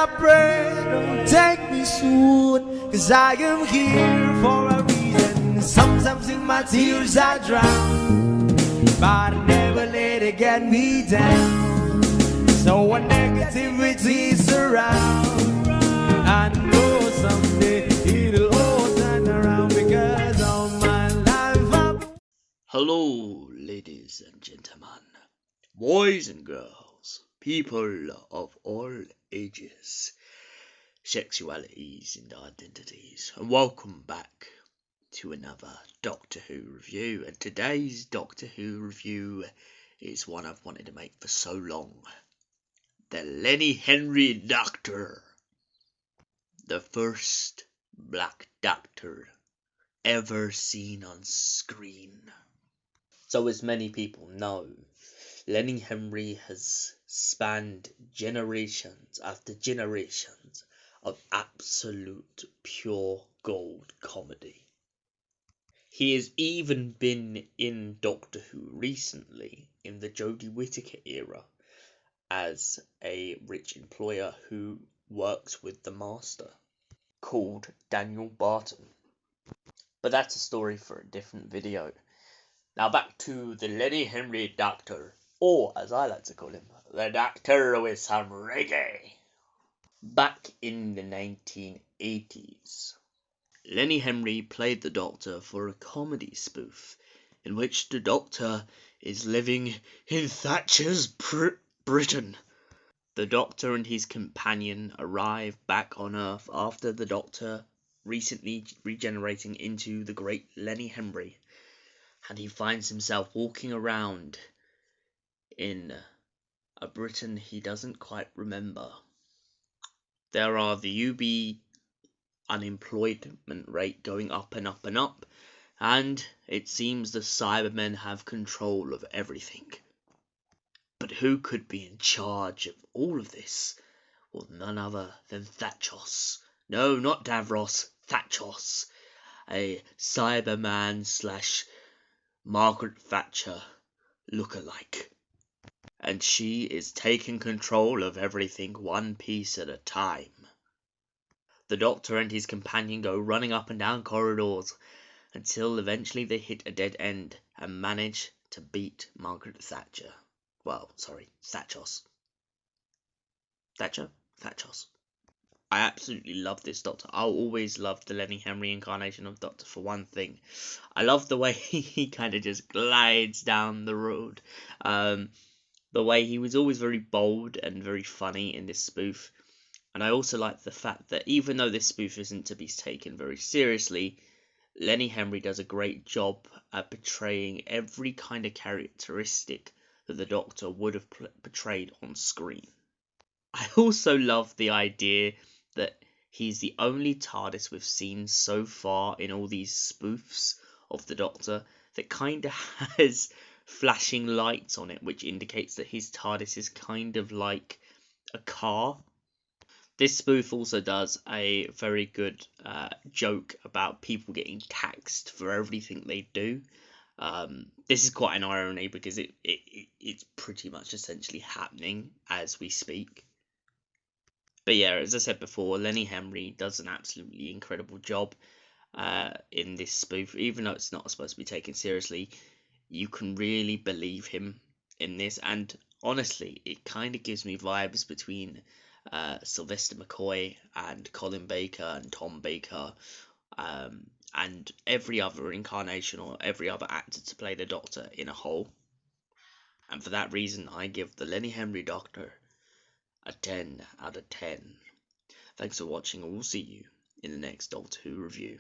I pray, don't take me soon, 'cause I am here for a reason. Sometimes in my tears I drown, but I never let it get me down. So when negativity surrounds, I know someday it'll all turn around, because all my life I've... Hello, ladies and gentlemen, boys and girls, people of all ages, sexualities and identities, and welcome back to another Doctor Who review. And today's Doctor Who review is one I've wanted to make for so long. The Lenny Henry Doctor. The first Black Doctor ever seen on screen. So as many people know, Lenny Henry has spanned generations after generations of absolute pure gold comedy. He has even been in Doctor Who recently, in the Jodie Whittaker era, as a rich employer who works with the Master, called Daniel Barton. But that's a story for a different video. Now back to the Lenny Henry Doctor, or as I like to call him, the Doctor with some reggae. Back in the 1980s, Lenny Henry played the Doctor for a comedy spoof, in which the Doctor is living in Thatcher's Britain. The Doctor and his companion arrive back on Earth after the Doctor recently regenerating into the great Lenny Henry, and he finds himself walking around in a Britain he doesn't quite remember. There are the UB unemployment rate going up and up and up, and it seems the Cybermen have control of everything. But who could be in charge of all of this? Well, none other than Thatchos. No, not Davros, Thatchos, a Cyberman / Margaret Thatcher look-alike. And she is taking control of everything one piece at a time. The Doctor and his companion go running up and down corridors until eventually they hit a dead end and manage to beat Margaret Thatcher. Well, sorry, Thatchos. Thatchos. I absolutely love this Doctor. I'll always love the Lenny Henry incarnation of Doctor for one thing. I love the way he kind of just glides down the road. The way he was always very bold and very funny in this spoof. And I also like the fact that even though this spoof isn't to be taken very seriously, Lenny Henry does a great job at portraying every kind of characteristic that the Doctor would have portrayed on screen. I also love the idea that he's the only TARDIS we've seen so far in all these spoofs of the Doctor that kind of has flashing lights on it, which indicates that his TARDIS is kind of like a car. This spoof also does a very good joke about people getting taxed for everything they do. This is quite an irony because it's pretty much essentially happening as we speak. But yeah, as I said before, Lenny Henry does an absolutely incredible job in this spoof. Even though it's not supposed to be taken seriously, you can really believe him in this. And honestly, it kind of gives me vibes between Sylvester McCoy and Colin Baker and Tom Baker and every other incarnation or every other actor to play the Doctor in a whole. And for that reason, I give the Lenny Henry Doctor a 10 out of 10. Thanks for watching, and we'll see you in the next Doctor Who review.